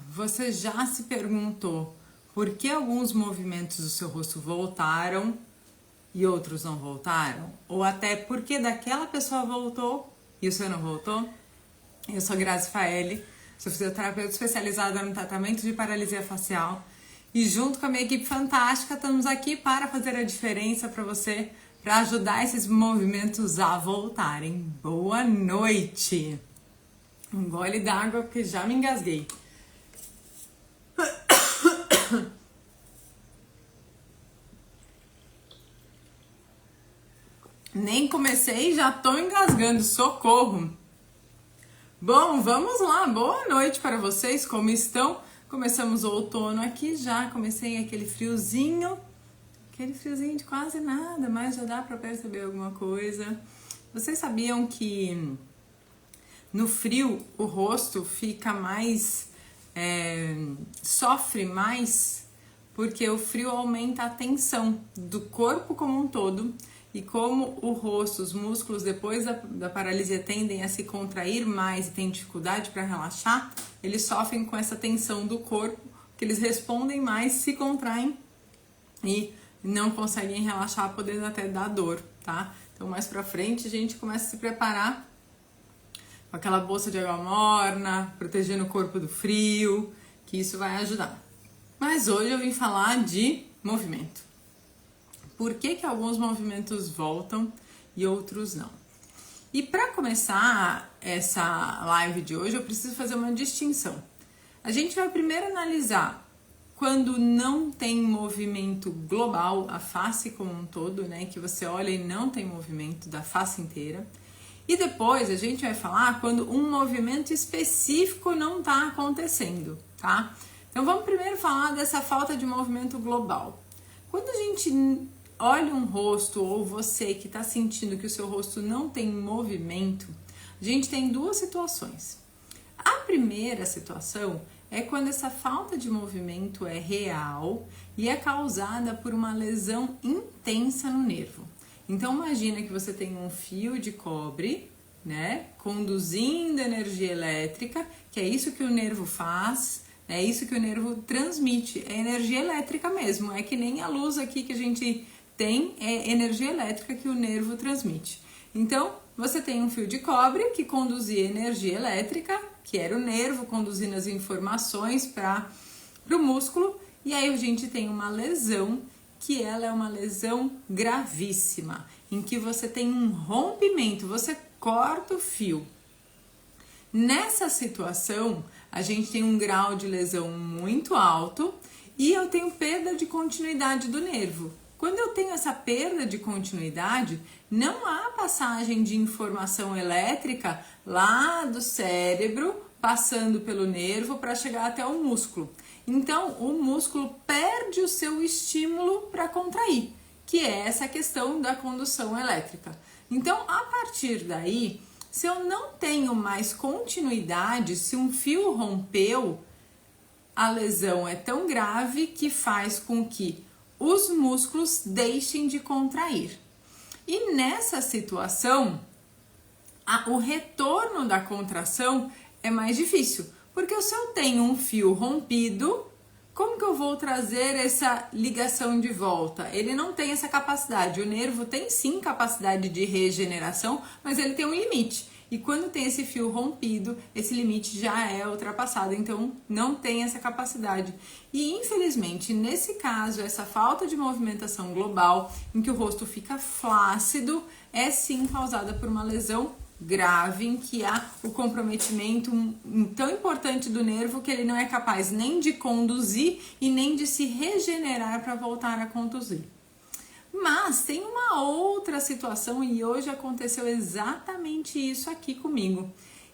Você já se perguntou por que alguns movimentos do seu rosto voltaram e outros não voltaram? Ou até por que daquela pessoa voltou e o seu não voltou? Eu sou Grazi Faeli, sou fisioterapeuta especializada no tratamento de paralisia facial e junto com a minha equipe fantástica estamos aqui para fazer a diferença para você, para ajudar esses movimentos a voltarem. Boa noite! Um gole d'água porque já me engasguei. Nem comecei, já tô engasgando, socorro! Bom, vamos lá, boa noite para vocês, como estão? Começamos o outono aqui já, comecei aquele friozinho de quase nada, mas já dá para perceber alguma coisa. Vocês sabiam que no frio o rosto fica mais, sofre mais, porque o frio aumenta a tensão do corpo como um todo. E como o rosto, os músculos depois da paralisia tendem a se contrair mais e tem dificuldade para relaxar, eles sofrem com essa tensão do corpo, que eles respondem mais, se contraem e não conseguem relaxar, podendo até dar dor, tá? Então mais pra frente a gente começa a se preparar com aquela bolsa de água morna, protegendo o corpo do frio, que isso vai ajudar. Mas hoje eu vim falar de movimento. Por que alguns movimentos voltam e outros não? E para começar essa live de hoje, eu preciso fazer uma distinção. A gente vai primeiro analisar quando não tem movimento global, a face como um todo, né? Que você olha e não tem movimento da face inteira. E depois a gente vai falar quando um movimento específico não está acontecendo, tá? Então vamos primeiro falar dessa falta de movimento global. Quando a gente olha um rosto, ou você que está sentindo que o seu rosto não tem movimento, a gente tem duas situações. A primeira situação é quando essa falta de movimento é real e é causada por uma lesão intensa no nervo. Então imagina que você tem um fio de cobre, né, conduzindo energia elétrica, que é isso que o nervo faz, é isso que o nervo transmite, é energia elétrica mesmo, é que nem a luz aqui que a gente tem, é energia elétrica que o nervo transmite. Então, você tem um fio de cobre que conduzia energia elétrica, que era o nervo conduzindo as informações para o músculo, e aí a gente tem uma lesão, que ela é uma lesão gravíssima, em que você tem um rompimento, você corta o fio. Nessa situação, a gente tem um grau de lesão muito alto e eu tenho perda de continuidade do nervo. Quando eu tenho essa perda de continuidade, não há passagem de informação elétrica lá do cérebro, passando pelo nervo para chegar até o músculo. Então, o músculo perde o seu estímulo para contrair, que é essa questão da condução elétrica. Então, a partir daí, se eu não tenho mais continuidade, se um fio rompeu, a lesão é tão grave que faz com que os músculos deixem de contrair. E nessa situação, o retorno da contração é mais difícil, porque se eu tenho um fio rompido, como que eu vou trazer essa ligação de volta? Ele não tem essa capacidade. O nervo tem sim capacidade de regeneração, mas ele tem um limite. E quando tem esse fio rompido, esse limite já é ultrapassado, então não tem essa capacidade. E infelizmente, nesse caso, essa falta de movimentação global, em que o rosto fica flácido, é sim causada por uma lesão grave, em que há o comprometimento tão importante do nervo que ele não é capaz nem de conduzir e nem de se regenerar para voltar a conduzir. Mas tem uma outra situação e hoje aconteceu exatamente isso aqui comigo,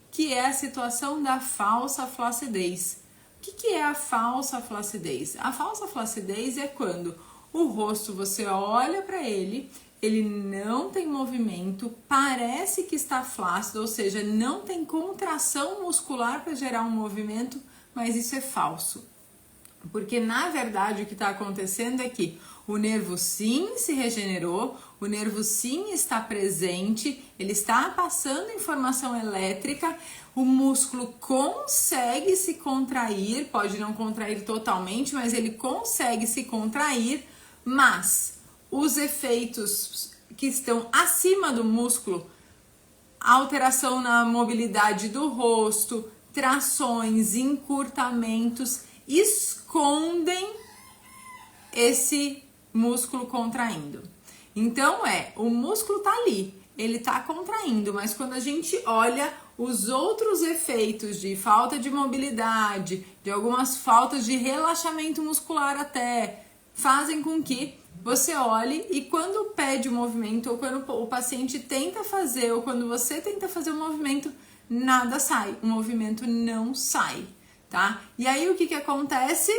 que é a situação da falsa flacidez. O que é a falsa flacidez? A falsa flacidez é quando o rosto, você olha para ele, ele não tem movimento, parece que está flácido, ou seja, não tem contração muscular para gerar um movimento, mas isso é falso. Porque, na verdade, o que está acontecendo é que o nervo sim se regenerou, o nervo sim está presente, ele está passando informação elétrica, o músculo consegue se contrair, pode não contrair totalmente, mas ele consegue se contrair, mas os efeitos que estão acima do músculo, alteração na mobilidade do rosto, trações, encurtamentos, escondem esse músculo contraindo. Então o músculo tá ali, ele tá contraindo, mas quando a gente olha os outros efeitos de falta de mobilidade, de algumas faltas de relaxamento muscular até, fazem com que você olhe e quando pede o movimento, ou quando o paciente tenta fazer, ou quando você tenta fazer o movimento, nada sai, o movimento não sai, tá? E aí o que acontece?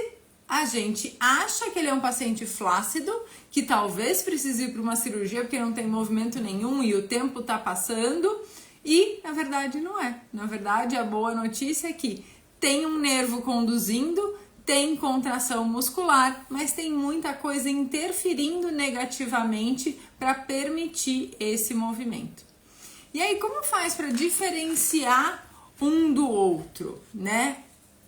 A gente acha que ele é um paciente flácido, que talvez precise ir para uma cirurgia porque não tem movimento nenhum e o tempo tá passando, e na verdade não é. Na verdade, a boa notícia é que tem um nervo conduzindo, tem contração muscular, mas tem muita coisa interferindo negativamente para permitir esse movimento. E aí, como faz para diferenciar um do outro, né?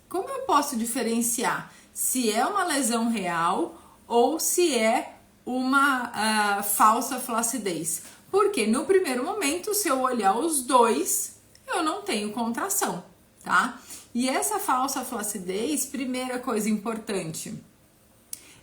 Como eu posso diferenciar se é uma lesão real ou se é uma falsa flacidez? Porque no primeiro momento, se eu olhar os dois, eu não tenho contração, tá? E essa falsa flacidez, primeira coisa importante,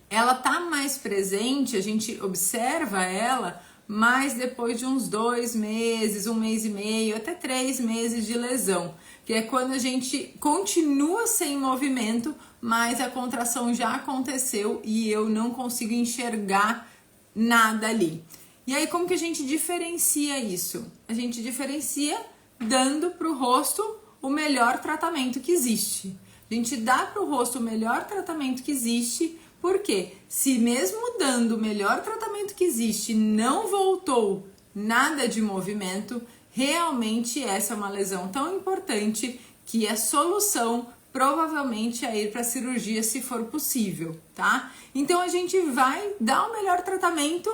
ela tá mais presente, a gente observa ela, mas depois de uns 2 meses, 1 mês e meio, até 3 meses de lesão, que é quando a gente continua sem movimento, mas a contração já aconteceu e eu não consigo enxergar nada ali. E aí, como que a gente diferencia isso? A gente diferencia dando para o rosto o melhor tratamento que existe. A gente dá para o rosto o melhor tratamento que existe, porque se mesmo dando o melhor tratamento que existe não voltou nada de movimento, realmente essa é uma lesão tão importante que a solução provavelmente é ir para a cirurgia se for possível, tá? Então a gente vai dar o melhor tratamento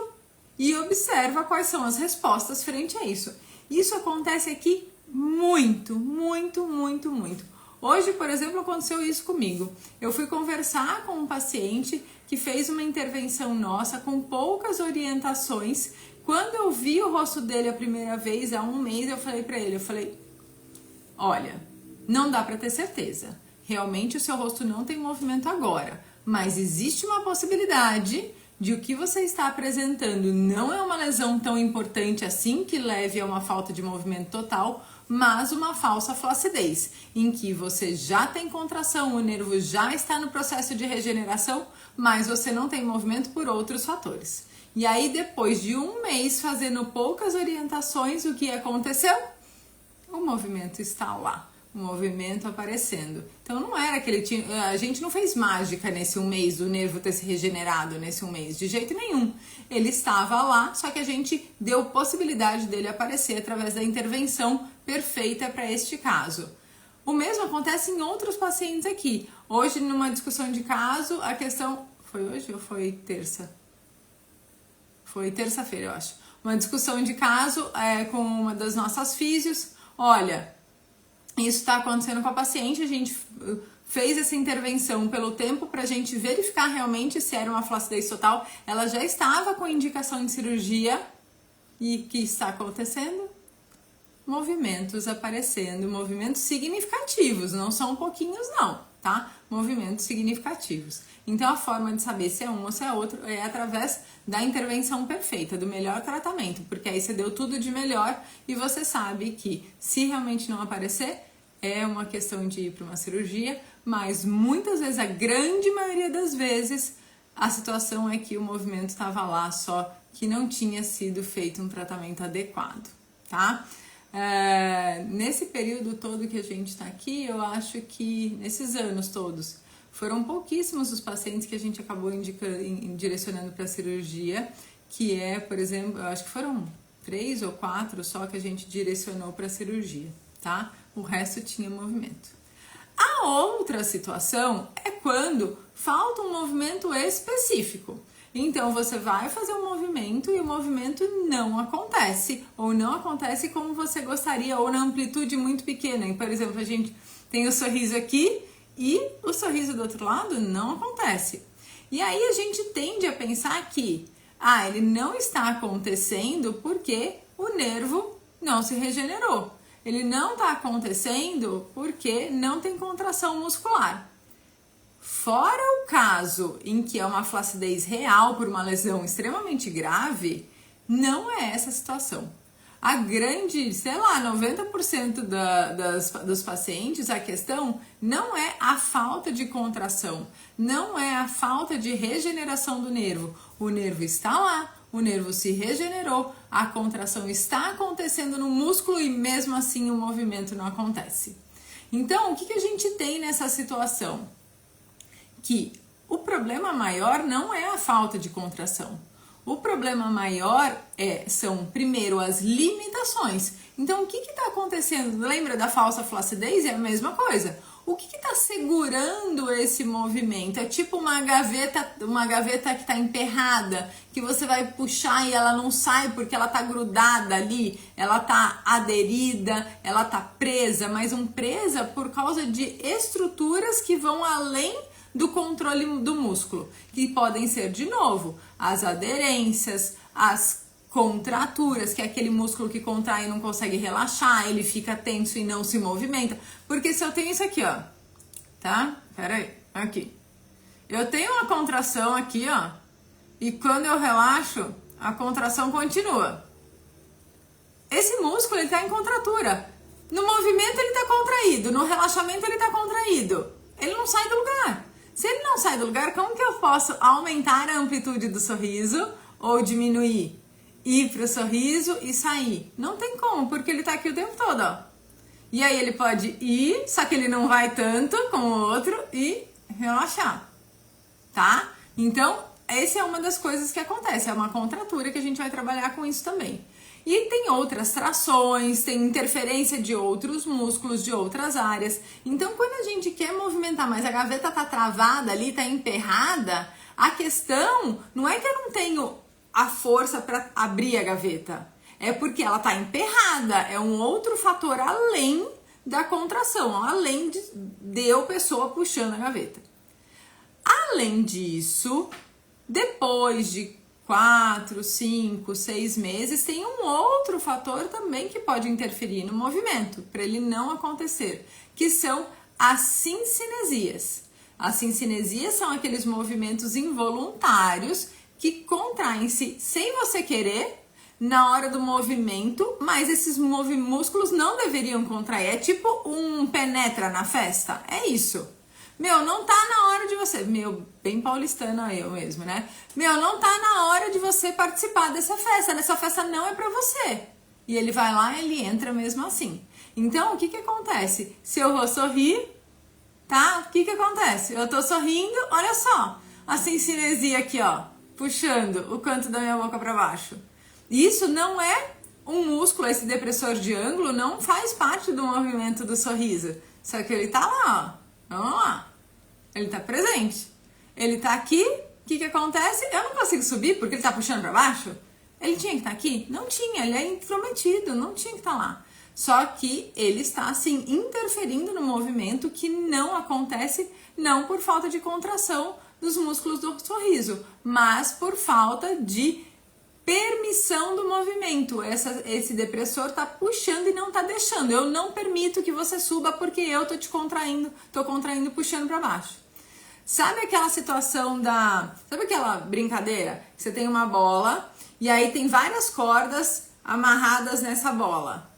e observa quais são as respostas frente a isso. Isso acontece aqui muito. Hoje, por exemplo, aconteceu isso comigo. Eu fui conversar com um paciente que fez uma intervenção nossa com poucas orientações. Quando eu vi o rosto dele a primeira vez, há 1 mês, eu falei pra ele, olha, não dá pra ter certeza. Realmente o seu rosto não tem movimento agora, mas existe uma possibilidade de o que você está apresentando não é uma lesão tão importante assim que leve a uma falta de movimento total, mas uma falsa flacidez, em que você já tem contração, o nervo já está no processo de regeneração, mas você não tem movimento por outros fatores. E aí, depois de 1 mês fazendo poucas orientações, o que aconteceu? O movimento está lá. O movimento aparecendo. Então não era que ele tinha. A gente não fez mágica nesse 1 mês do nervo ter se regenerado nesse 1 mês, de jeito nenhum. Ele estava lá, só que a gente deu possibilidade dele aparecer através da intervenção perfeita para este caso. O mesmo acontece em outros pacientes aqui. Hoje, numa discussão de caso, a questão. Foi hoje ou foi terça? Foi terça-feira, eu acho. Uma discussão de caso com uma das nossas físios. Olha, isso está acontecendo com a paciente, a gente fez essa intervenção pelo tempo para a gente verificar realmente se era uma flacidez total. Ela já estava com indicação de cirurgia e o que está acontecendo? Movimentos aparecendo, movimentos significativos, não são pouquinhos não, tá? Movimentos significativos. Então a forma de saber se é um ou se é outro é através da intervenção perfeita, do melhor tratamento, porque aí você deu tudo de melhor e você sabe que se realmente não aparecer, é uma questão de ir para uma cirurgia, mas muitas vezes, a grande maioria das vezes, a situação é que o movimento estava lá, só que não tinha sido feito um tratamento adequado, tá? Nesse período todo que a gente está aqui, eu acho que nesses anos todos, foram pouquíssimos os pacientes que a gente acabou direcionando para cirurgia, que é, por exemplo, eu acho que foram 3 ou 4 só que a gente direcionou para cirurgia, tá? O resto tinha movimento. A outra situação é quando falta um movimento específico. Então você vai fazer um movimento e o movimento não acontece, ou não acontece como você gostaria, ou na amplitude muito pequena. Por exemplo, a gente tem o sorriso aqui e o sorriso do outro lado não acontece. E aí a gente tende a pensar que ele não está acontecendo porque o nervo não se regenerou. Ele não está acontecendo porque não tem contração muscular. Fora o caso em que é uma flacidez real por uma lesão extremamente grave, não é essa a situação. A grande, 90% dos pacientes, a questão não é a falta de contração, não é a falta de regeneração do nervo. O nervo está lá, o nervo se regenerou, a contração está acontecendo no músculo e mesmo assim o movimento não acontece. Então, o que a gente tem nessa situação? Que o problema maior não é a falta de contração. O problema maior são, primeiro, as limitações. Então, o que está acontecendo? Lembra da falsa flacidez? É a mesma coisa. O que está segurando esse movimento? É tipo uma gaveta que está emperrada, que você vai puxar e ela não sai porque ela está grudada ali, ela está aderida, ela está presa, mas presa por causa de estruturas que vão além do controle do músculo, que podem ser, de novo, as aderências, as contraturas, que é aquele músculo que contrai e não consegue relaxar, ele fica tenso e não se movimenta. Porque se eu tenho isso aqui, ó, tá? Pera aí, aqui. Eu tenho uma contração aqui, ó, e quando eu relaxo, a contração continua. Esse músculo, ele tá em contratura. No movimento, ele tá contraído. No relaxamento, ele tá contraído. Ele não sai do lugar. Se ele não sai do lugar, como que eu posso aumentar a amplitude do sorriso ou diminuir? Ir pro sorriso e sair. Não tem como, porque ele tá aqui o tempo todo, ó. E aí ele pode ir, só que ele não vai tanto como o outro e relaxar, tá? Então, essa é uma das coisas que acontece, é uma contratura que a gente vai trabalhar com isso também. E tem outras trações, tem interferência de outros músculos, de outras áreas. Então, quando a gente quer movimentar, mas a gaveta tá travada ali, tá emperrada, a questão não é que eu não tenho a força para abrir a gaveta. É porque ela tá emperrada, é um outro fator além da contração, além de eu, pessoa, puxando a gaveta. Além disso, depois de 4, 5, 6 meses, tem um outro fator também que pode interferir no movimento, para ele não acontecer, que são as cincinesias. As cincinesias são aqueles movimentos involuntários que contraem-se sem você querer na hora do movimento, mas esses músculos não deveriam contrair. É tipo um penetra na festa, é isso. Não tá na hora de você... bem paulistana eu mesmo, né? Não tá na hora de você participar dessa festa. Essa festa não é pra você. E ele vai lá e ele entra mesmo assim. Então, o que acontece? Se eu vou sorrir, tá? O que acontece? Eu tô sorrindo, olha só. A cincinesia aqui, ó. Puxando o canto da minha boca pra baixo. Isso não é um músculo, esse depressor de ângulo não faz parte do movimento do sorriso. Só que ele tá lá, ó. Vamos lá. Ele tá presente. Ele tá aqui. O que acontece? Eu não consigo subir porque ele tá puxando pra baixo. Ele tinha que estar aqui? Não tinha. Ele é intrometido. Não tinha que estar lá. Só que ele está, assim, interferindo no movimento que não acontece, não por falta de contração dos músculos do sorriso, mas por falta de permissão do movimento. Esse depressor tá puxando e não tá deixando. Eu não permito que você suba porque eu tô contraindo, puxando para baixo. Sabe aquela situação sabe aquela brincadeira? Que você tem uma bola e aí tem várias cordas amarradas nessa bola.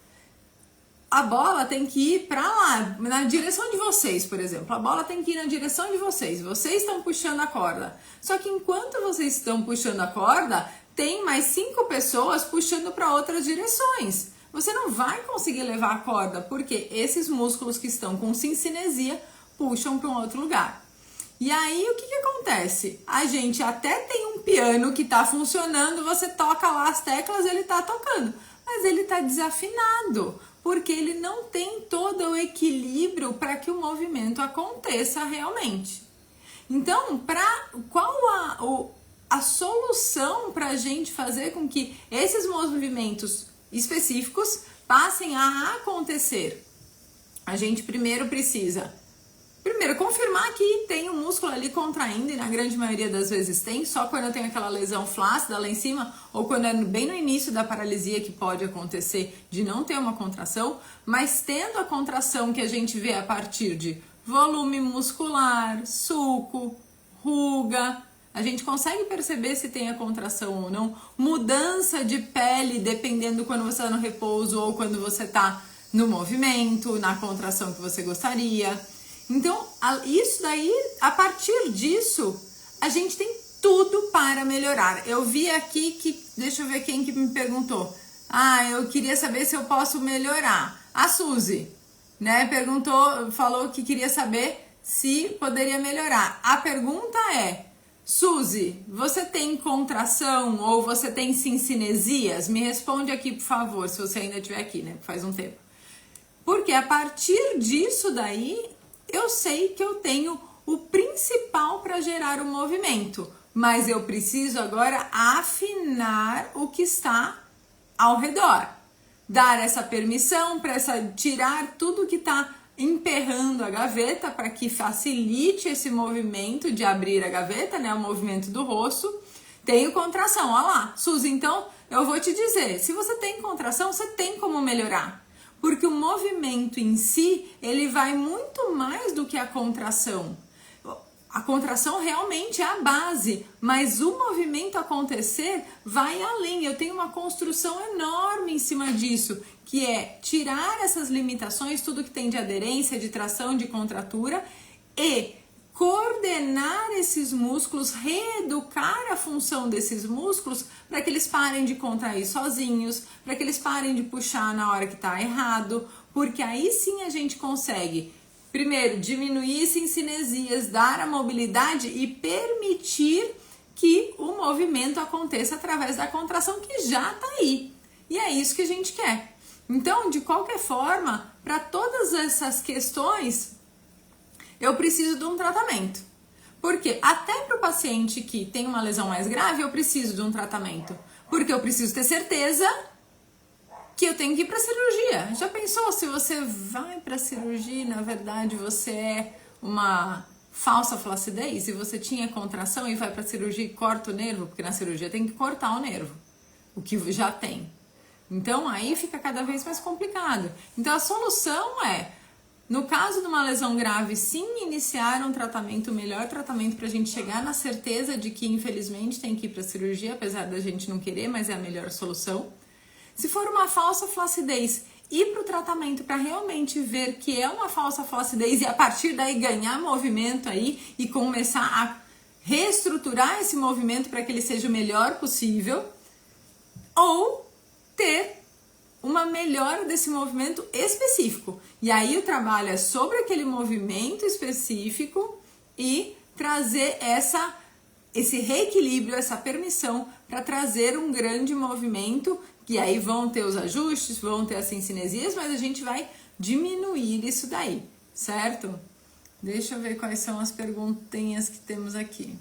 A bola tem que ir para lá, na direção de vocês, por exemplo. A bola tem que ir na direção de vocês. Vocês estão puxando a corda. Só que enquanto vocês estão puxando a corda, tem mais 5 pessoas puxando para outras direções. Você não vai conseguir levar a corda, porque esses músculos que estão com cincinesia puxam para um outro lugar. E aí, o que acontece? A gente até tem um piano que está funcionando, você toca lá as teclas, ele está tocando. Mas ele está desafinado, porque ele não tem todo o equilíbrio para que o movimento aconteça realmente. Então, qual a solução para a gente fazer com que esses movimentos específicos passem a acontecer? A gente primeiro precisa confirmar que tem um músculo ali contraindo, e na grande maioria das vezes tem, só quando eu tenho aquela lesão flácida lá em cima, ou quando é bem no início da paralisia que pode acontecer de não ter uma contração, mas tendo a contração que a gente vê a partir de volume muscular, sulco, ruga, a gente consegue perceber se tem a contração ou não, mudança de pele dependendo quando você está no repouso ou quando você está no movimento, na contração que você gostaria. Então, isso daí, a partir disso, a gente tem tudo para melhorar. Eu vi aqui que, deixa eu ver quem que me perguntou. Eu queria saber se eu posso melhorar. A Suzy, né, falou que queria saber se poderia melhorar. A pergunta é, Suzy, você tem contração ou você tem cincinesias? Me responde aqui, por favor, se você ainda estiver aqui, né, faz um tempo. Porque a partir disso daí, eu sei que eu tenho o principal para gerar o movimento, mas eu preciso agora afinar o que está ao redor. Dar essa permissão para tirar tudo que está emperrando a gaveta para que facilite esse movimento de abrir a gaveta, né? O movimento do rosto. Tenho contração, olha lá. Suzy, então eu vou te dizer, se você tem contração, você tem como melhorar. Porque o movimento em si, ele vai muito mais do que a contração. A contração realmente é a base, mas o movimento acontecer vai além. Eu tenho uma construção enorme em cima disso, que é tirar essas limitações, tudo que tem de aderência, de tração, de contratura, e coordenar esses músculos, reeducar a função desses músculos para que eles parem de contrair sozinhos, para que eles parem de puxar na hora que está errado, porque aí sim a gente consegue, primeiro, diminuir cincinesias, dar a mobilidade e permitir que o movimento aconteça através da contração que já está aí. E é isso que a gente quer. Então, de qualquer forma, para todas essas questões, eu preciso de um tratamento. Porque até para o paciente que tem uma lesão mais grave, eu preciso de um tratamento. Porque eu preciso ter certeza que eu tenho que ir para cirurgia. Já pensou se você vai para cirurgia e na verdade você é uma falsa flacidez e você tinha contração e vai para cirurgia e corta o nervo? Porque na cirurgia tem que cortar o nervo, o que já tem. Então aí fica cada vez mais complicado. Então a solução é, no caso de uma lesão grave, sim, iniciar um tratamento, o melhor tratamento para a gente chegar na certeza de que, infelizmente, tem que ir para a cirurgia, apesar da gente não querer, mas é a melhor solução. Se for uma falsa flacidez, ir para o tratamento para realmente ver que é uma falsa flacidez e a partir daí ganhar movimento aí e começar a reestruturar esse movimento para que ele seja o melhor possível, ou ter uma melhora desse movimento específico. E aí o trabalho é sobre aquele movimento específico e trazer esse reequilíbrio, essa permissão para trazer um grande movimento, que aí vão ter os ajustes, vão ter as cincinesias, mas a gente vai diminuir isso daí, certo? Deixa eu ver quais são as perguntinhas que temos aqui.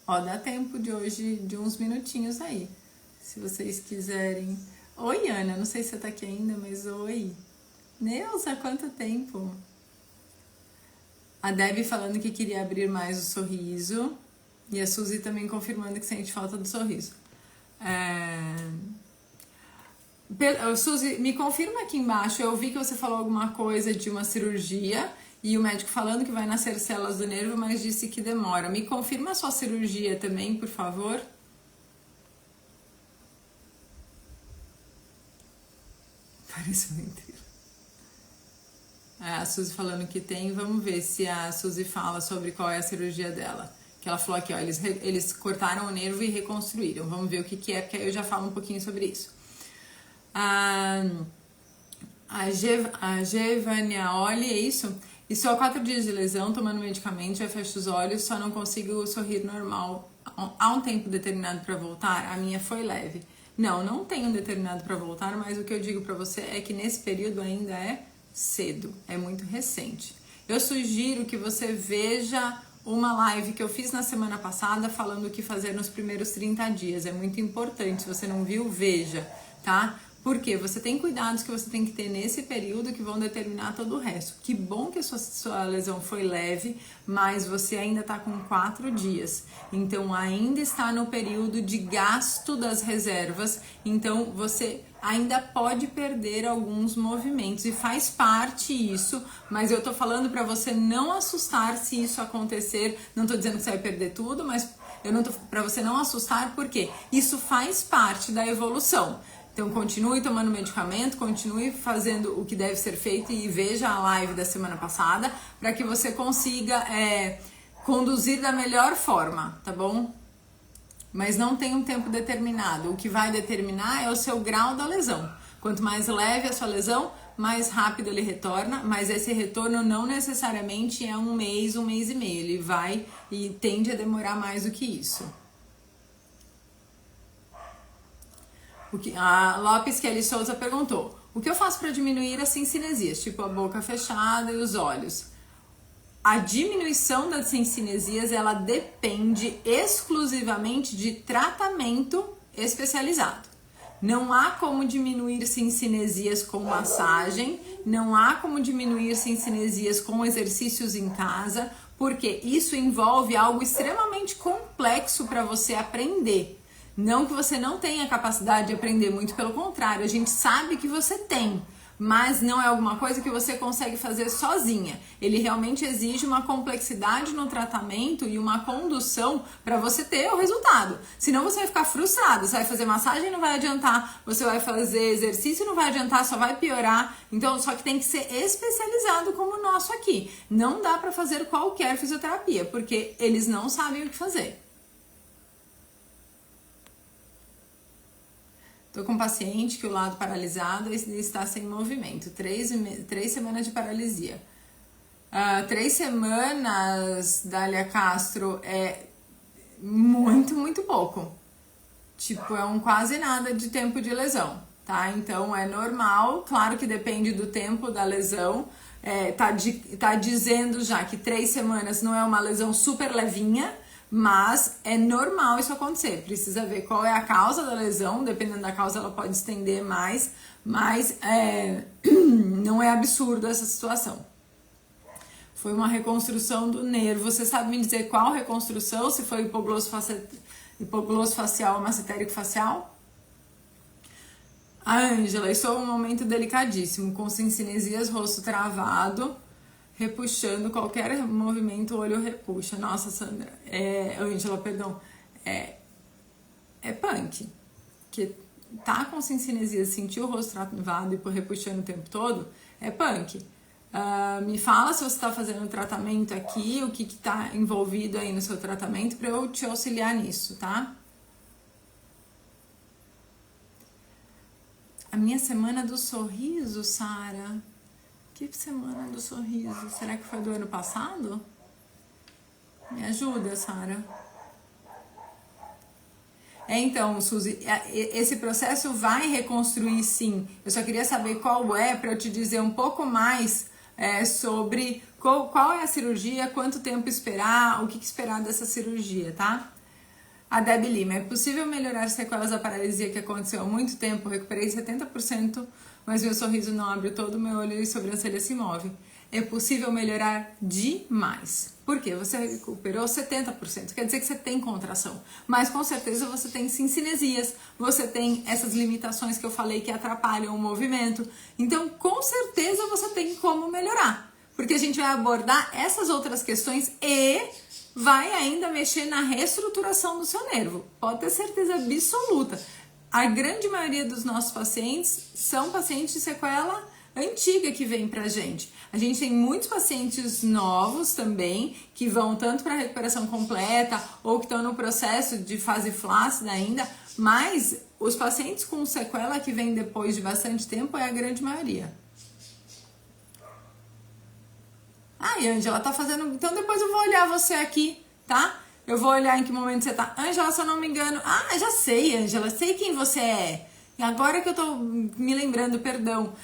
Ó, dá tempo de hoje de uns minutinhos aí. Se vocês quiserem. Oi, Ana, não sei se você tá aqui ainda, mas oi. Neuza, quanto tempo? A Debbie falando que queria abrir mais o sorriso. E a Suzy também confirmando que sente falta do sorriso. Suzy, me confirma aqui embaixo. Eu vi que você falou alguma coisa de uma cirurgia e o médico falando que vai nascer células do nervo, mas disse que demora. Me confirma a sua cirurgia também, por favor. Parece mentira. A Suzy falando que tem. Vamos ver se a Suzy fala sobre qual é a cirurgia dela. Que ela falou aqui, ó, eles cortaram o nervo e reconstruíram. Vamos ver o que é, porque aí eu já falo um pouquinho sobre isso. A Gevaniaoli, é isso? Estou há 4 dias de lesão, tomando medicamento, já fecho os olhos, só não consigo sorrir normal. Há um tempo determinado para voltar? A minha foi leve. Não tem um determinado para voltar, mas o que eu digo para você é que nesse período ainda é cedo, é muito recente. eu sugiro que você veja uma live que eu fiz na semana passada falando o que fazer nos primeiros 30 dias. É muito importante, se você não viu, veja, tá? Porque você tem cuidados que você tem que ter nesse período que vão determinar todo o resto. Que bom que a sua lesão foi leve, mas você ainda está com 4 dias. Então ainda está no período de gasto das reservas. Então você ainda pode perder alguns movimentos e faz parte isso, mas eu tô falando para você não assustar se isso acontecer. Não tô dizendo que você vai perder tudo, mas eu não tô para você não assustar, porque isso faz parte da evolução. Então continue tomando medicamento, continue fazendo o que deve ser feito e veja a live da semana passada para que você consiga conduzir da melhor forma, tá bom? Mas não tem um tempo determinado. O que vai determinar é o seu grau da lesão. Quanto mais leve a sua lesão, mais rápido ele retorna, mas esse retorno não necessariamente é um mês e meio. Ele vai e tende a demorar mais do que isso. A Lopes Kelly Souza perguntou: o que eu faço para diminuir as cincinesias, tipo a boca fechada e os olhos? A diminuição das cincinesias, ela depende exclusivamente de tratamento especializado. Não há como diminuir cincinesias com massagem, não há como diminuir cincinesias com exercícios em casa, porque isso envolve algo extremamente complexo para você aprender. Não que você não tenha capacidade de aprender, muito pelo contrário, a gente sabe que você tem, mas não é alguma coisa que você consegue fazer sozinha. Ele realmente exige uma complexidade no tratamento e uma condução para você ter o resultado. Senão você vai ficar frustrado, você vai fazer massagem e não vai adiantar, você vai fazer exercício e não vai adiantar, só vai piorar. Então, só que tem que ser especializado como o nosso aqui. Não dá para fazer qualquer fisioterapia, porque eles não sabem o que fazer. Estou com um paciente que o lado paralisado está sem movimento. 3 semanas de paralisia. 3 semanas, Dália Castro, é muito pouco. Tipo, é um quase nada de tempo de lesão, tá? Então, é normal. Claro que depende do tempo da lesão. Tá dizendo já que 3 semanas não é uma lesão super levinha, mas é normal isso acontecer. Precisa ver qual é a causa da lesão. Dependendo da causa, ela pode estender mais, mas não é absurdo essa situação. Foi uma reconstrução do nervo. Você sabe me dizer qual reconstrução? Se foi hipoglosso facial ou macetérico facial? A Ângela, isso é um momento delicadíssimo, com cincinesias, rosto travado, repuxando, qualquer movimento, o olho repuxa. Nossa, Sandra, Ângela, perdão, é punk, que tá com cincinesia, sentiu o rosto travado e repuxando o tempo todo, é punk. Me fala se você tá fazendo tratamento aqui, o que tá envolvido aí no seu tratamento, para eu te auxiliar nisso, tá? A minha semana do sorriso, Sara. Que semana do sorriso? Será que foi do ano passado? Me ajuda, Sara. Então, Suzy, esse processo vai reconstruir, sim. Eu só queria saber qual é, para eu te dizer um pouco mais sobre qual é a cirurgia, quanto tempo esperar, o que esperar dessa cirurgia, tá? A Debbie Lima, é possível melhorar sequelas da paralisia que aconteceu há muito tempo? Recuperei 70%, mas meu sorriso não abre todo, meu olho e sobrancelha se move. É possível melhorar demais. Por quê? Você recuperou 70%, quer dizer que você tem contração. Mas com certeza você tem cincinesias, você tem essas limitações que eu falei que atrapalham o movimento. Então, com certeza você tem como melhorar. Porque a gente vai abordar essas outras questões e vai ainda mexer na reestruturação do seu nervo. Pode ter certeza absoluta. A grande maioria dos nossos pacientes são pacientes de sequela antiga que vem pra gente. A gente tem muitos pacientes novos também, que vão tanto para recuperação completa ou que estão no processo de fase flácida ainda, mas os pacientes com sequela que vêm depois de bastante tempo é a grande maioria. Ai, Ângela, tá fazendo... Então depois eu vou olhar você aqui, tá? Eu vou olhar em que momento você tá. Ângela, se eu não me engano... Ah, já sei, Ângela. Sei quem você é. Agora que eu tô me lembrando, perdão.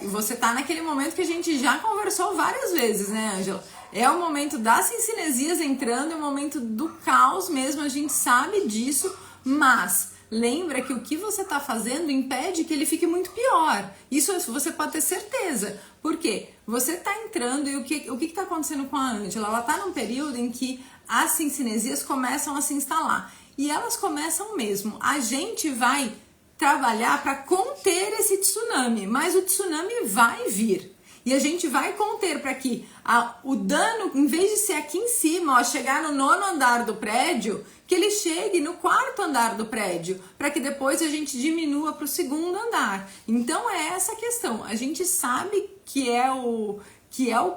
Você tá naquele momento que a gente já conversou várias vezes, né, Ângela? É o momento das cincinesias entrando, é o momento do caos mesmo, a gente sabe disso, mas lembra que o que você está fazendo impede que ele fique muito pior. Isso você pode ter certeza. Por quê? Você está entrando e o que está acontecendo com a Ângela? Ela está num período em que as cincinesias começam a se instalar. E elas começam mesmo. A gente vai trabalhar para conter esse tsunami, mas o tsunami vai vir. E a gente vai conter para que o dano, em vez de ser aqui em cima, ó, chegar no 9º andar do prédio, que ele chegue no 4º andar do prédio, para que depois a gente diminua para o 2º andar. Então é essa a questão. A gente sabe que é o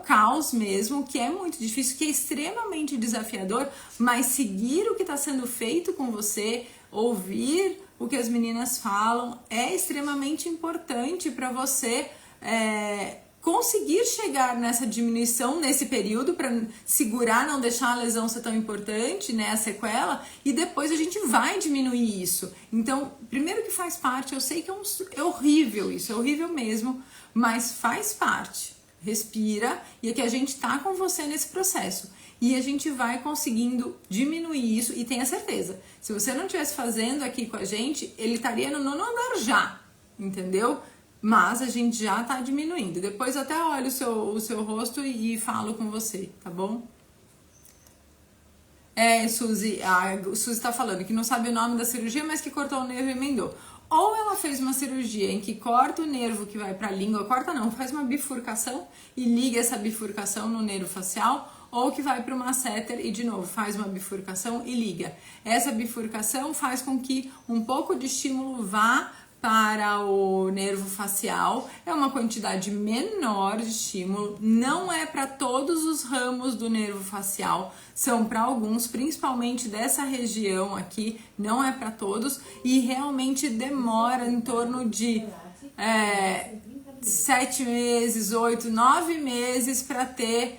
caos mesmo, que é muito difícil, que é extremamente desafiador, mas seguir o que está sendo feito com você, ouvir o que as meninas falam, é extremamente importante para você conseguir chegar nessa diminuição nesse período para segurar, não deixar a lesão ser tão importante, né, a sequela, e depois a gente vai diminuir isso. Então, primeiro que faz parte, eu sei que é horrível isso, é horrível mesmo, mas faz parte. Respira e é que a gente tá com você nesse processo. E a gente vai conseguindo diminuir isso e tenha certeza, se você não estivesse fazendo aqui com a gente, ele estaria no 9º andar já, entendeu? Mas a gente já tá diminuindo. Depois eu até olho o seu rosto e falo com você, tá bom? Suzy, a Suzy tá falando que não sabe o nome da cirurgia, mas que cortou o nervo e emendou. Ou ela fez uma cirurgia em que corta o nervo que vai pra língua, corta não, faz uma bifurcação e liga essa bifurcação no nervo facial, ou que vai para uma masseter e de novo faz uma bifurcação e liga. Essa bifurcação faz com que um pouco de estímulo vá para o nervo facial, é uma quantidade menor de estímulo, não é para todos os ramos do nervo facial, são para alguns, principalmente dessa região aqui, não é para todos, e realmente demora em torno de 7 meses, 8, 9 meses para ter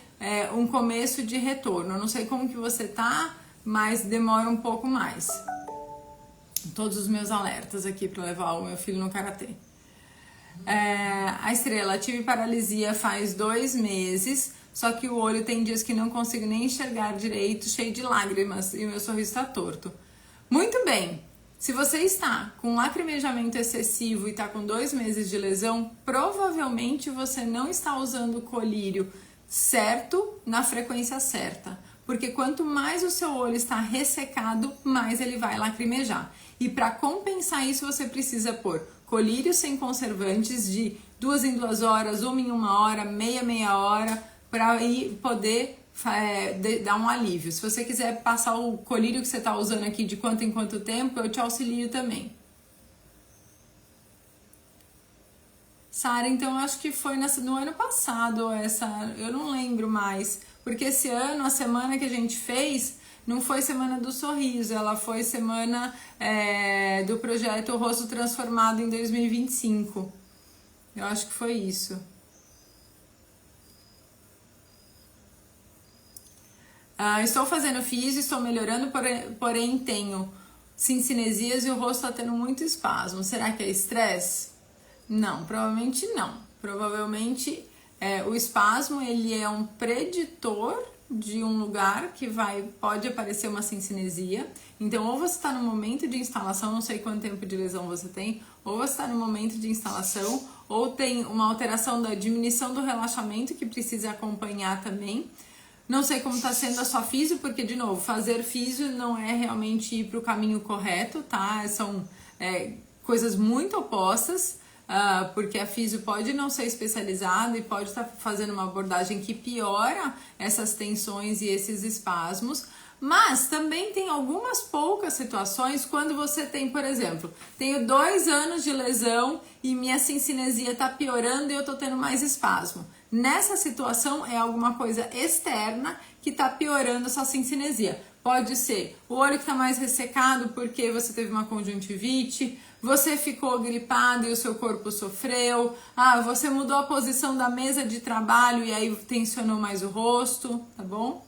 um começo de retorno. Eu não sei como que você tá, mas demora um pouco mais. Todos os meus alertas aqui para levar o meu filho no karatê. A Estrela, tive paralisia faz 2 meses, só que o olho tem dias que não consigo nem enxergar direito, cheio de lágrimas e o meu sorriso está torto. Muito bem, se você está com lacrimejamento excessivo e está com 2 meses de lesão, provavelmente você não está usando o colírio certo na frequência certa. Porque quanto mais o seu olho está ressecado, mais ele vai lacrimejar. E para compensar isso, você precisa pôr colírios sem conservantes de 2 em 2 horas, 1 em 1 hora, meia hora, para poder dar um alívio. Se você quiser passar o colírio que você está usando aqui de quanto em quanto tempo, eu te auxilio também. Sara, então eu acho que foi no ano passado eu não lembro mais. Porque esse ano, a semana que a gente fez, não foi semana do sorriso, ela foi semana do projeto Rosto Transformado em 2025. Eu acho que foi isso. Estou fazendo físio, estou melhorando, porém tenho cincinesias e o rosto está tendo muito espasmo. Será que é estresse? Não, provavelmente não. Provavelmente o espasmo ele é um preditor de um lugar que pode aparecer uma cincinesia. Então, ou você está no momento de instalação, não sei quanto tempo de lesão você tem, ou você está no momento de instalação, ou tem uma alteração da diminuição do relaxamento que precisa acompanhar também. Não sei como está sendo a sua físio, porque, de novo, fazer físio não é realmente ir para o caminho correto, tá? São coisas muito opostas. Porque a físio pode não ser especializada e pode estar fazendo uma abordagem que piora essas tensões e esses espasmos, mas também tem algumas poucas situações quando você tem, por exemplo, tenho 2 anos de lesão e minha cincinesia está piorando e eu estou tendo mais espasmo. Nessa situação é alguma coisa externa que está piorando essa cincinesia. Pode ser o olho que está mais ressecado porque você teve uma conjuntivite, você ficou gripado e o seu corpo sofreu, você mudou a posição da mesa de trabalho e aí tensionou mais o rosto, tá bom?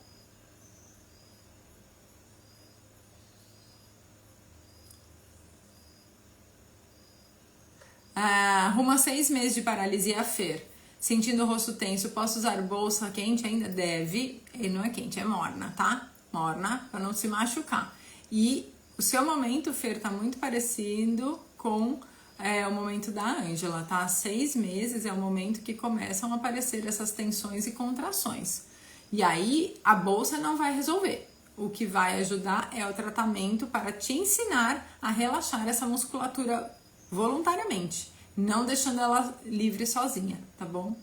Rumo a 6 meses de paralisia, Fer. Sentindo o rosto tenso, posso usar bolsa quente? Ainda deve. E não é quente, é morna, tá? Morna, pra não se machucar. E o seu momento, Fer, tá muito parecido com o momento da Ângela, tá? 6 meses é o momento que começam a aparecer essas tensões e contrações. E aí, a bolsa não vai resolver. O que vai ajudar é o tratamento para te ensinar a relaxar essa musculatura voluntariamente, não deixando ela livre sozinha, tá bom?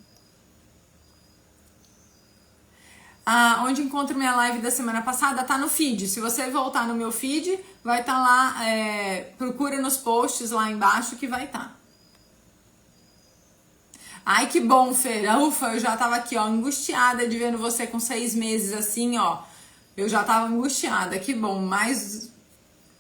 Onde encontro minha live da semana passada, tá no feed. Se você voltar no meu feed, vai estar lá, procura nos posts lá embaixo que vai estar. Ai, que bom, Feira. Ufa, eu já tava aqui, ó, angustiada de vendo você com 6 meses assim, ó. Eu já tava angustiada, que bom. Mas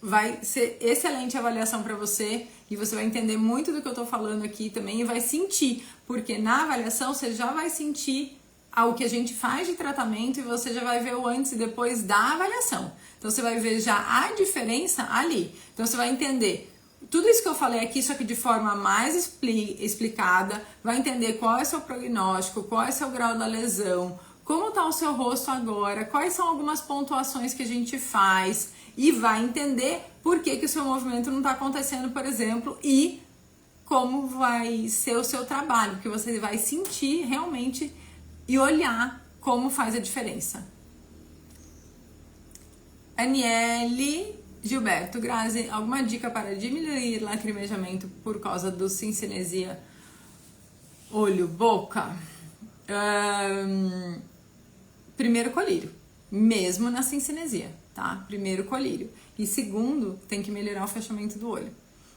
vai ser excelente a avaliação para você e você vai entender muito do que eu tô falando aqui também e vai sentir, porque na avaliação você já vai sentir o que a gente faz de tratamento e você já vai ver o antes e depois da avaliação. Então você vai ver já a diferença ali. Então você vai entender tudo isso que eu falei aqui, só que de forma mais explicada, vai entender qual é o seu prognóstico, qual é o seu grau da lesão, como está o seu rosto agora, quais são algumas pontuações que a gente faz e vai entender por que o seu movimento não está acontecendo, por exemplo, e como vai ser o seu trabalho, porque você vai sentir realmente e olhar como faz a diferença. Aniele Gilberto, Grazi, alguma dica para diminuir lacrimejamento por causa do cinesinia olho-boca? Primeiro, colírio, mesmo na cinesinia, tá? Primeiro, colírio. E segundo, tem que melhorar o fechamento do olho.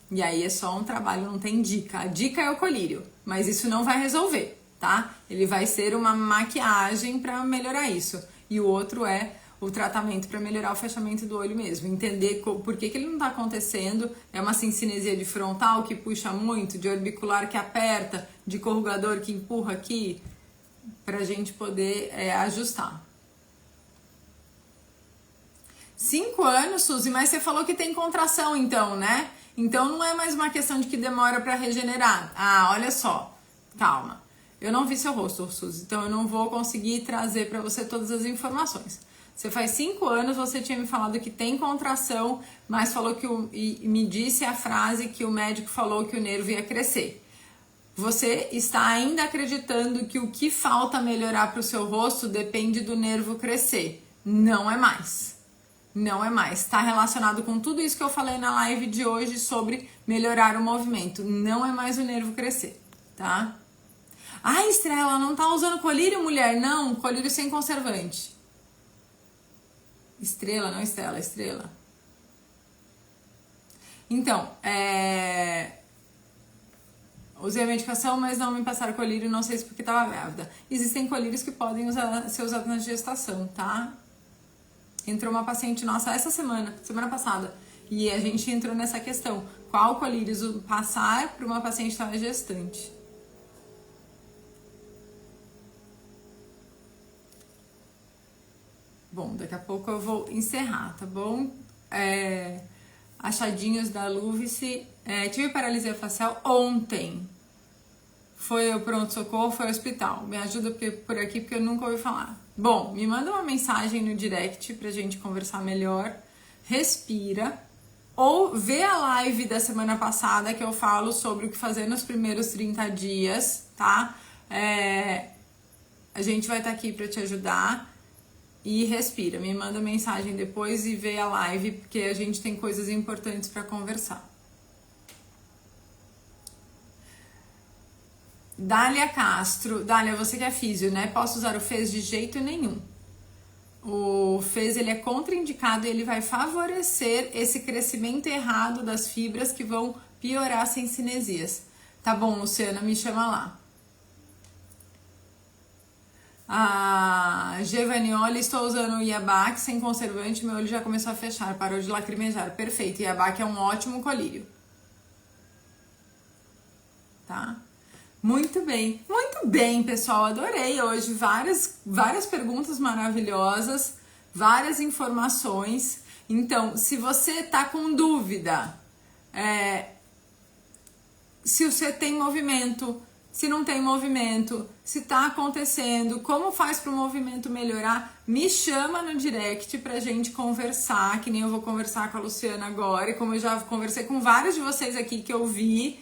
E aí é só um trabalho, não tem dica. A dica é o colírio, mas isso não vai resolver, tá? Ele vai ser uma maquiagem para melhorar isso. E o outro é o tratamento para melhorar o fechamento do olho mesmo. Entender por que ele não está acontecendo. É uma cinesinia de frontal que puxa muito, de orbicular que aperta, de corrugador que empurra aqui, pra gente poder ajustar. 5 anos, Suzy, mas você falou que tem contração então, né? Então não é mais uma questão de que demora para regenerar. Olha só, calma. Eu não vi seu rosto, Suzy, então eu não vou conseguir trazer para você todas as informações. Você faz 5 anos, você tinha me falado que tem contração, mas falou que e me disse a frase que o médico falou que o nervo ia crescer. Você está ainda acreditando que o que falta melhorar para o seu rosto depende do nervo crescer. Não é mais. Não é mais. Está relacionado com tudo isso que eu falei na live de hoje sobre melhorar o movimento. Não é mais o nervo crescer, tá? Estrela, não tá usando colírio, mulher? Não, colírio sem conservante. Estrela, não Estrela, Estrela. Então, usei a medicação, mas não me passaram colírio, não sei se porque estava grávida. Existem colírios que podem ser usados na gestação, tá? Entrou uma paciente nossa essa semana passada, e a gente entrou nessa questão. Qual colírio passar para uma paciente que estava gestante? Bom, daqui a pouco eu vou encerrar, tá bom? Achadinhos da Luvice. Tive paralisia facial ontem. Foi o pronto-socorro, foi o hospital. Me ajuda por aqui, porque eu nunca ouvi falar. Bom, me manda uma mensagem no direct pra gente conversar melhor. Respira. Ou vê a live da semana passada que eu falo sobre o que fazer nos primeiros 30 dias, tá? A gente vai estar aqui pra te ajudar. E respira, me manda mensagem depois e vê a live, porque a gente tem coisas importantes para conversar. Dália Castro. Dália, você que é físio, né? Posso usar o FES de jeito nenhum. O FES, ele é contraindicado e ele vai favorecer esse crescimento errado das fibras que vão piorar sem cinesias. Tá bom, Luciana, me chama lá. Gevanioli, estou usando o Iabac sem conservante, meu olho já começou a fechar, parou de lacrimejar. Perfeito, Iabac é um ótimo colírio. Tá? Muito bem, pessoal, adorei hoje. Várias perguntas maravilhosas, várias informações. Então, se você tá com dúvida, se você tem movimento, se não tem movimento, se tá acontecendo, como faz para o movimento melhorar, me chama no direct pra gente conversar, que nem eu vou conversar com a Luciana agora, e como eu já conversei com vários de vocês aqui que eu vi.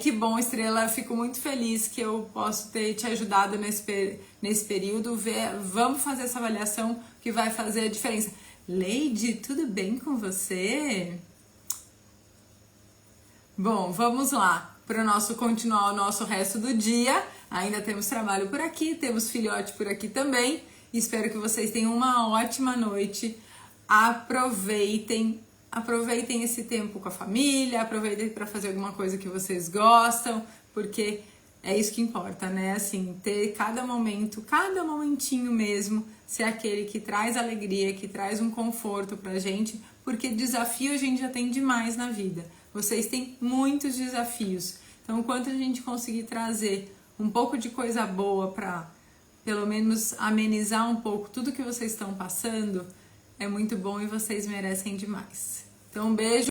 Que bom, Estrela, fico muito feliz que eu posso ter te ajudado nesse período. Vamos fazer essa avaliação que vai fazer a diferença. Leide, tudo bem com você? Bom, vamos lá para continuar o nosso resto do dia. Ainda temos trabalho por aqui, temos filhote por aqui também. Espero que vocês tenham uma ótima noite. Aproveitem esse tempo com a família, aproveitem para fazer alguma coisa que vocês gostam, porque é isso que importa, né? Assim, ter cada momentinho mesmo, ser aquele que traz alegria, que traz um conforto pra gente, porque desafio a gente já tem demais na vida. Vocês têm muitos desafios. Então, enquanto a gente conseguir trazer um pouco de coisa boa pra, pelo menos, amenizar um pouco tudo que vocês estão passando, é muito bom e vocês merecem demais. Então, um beijo.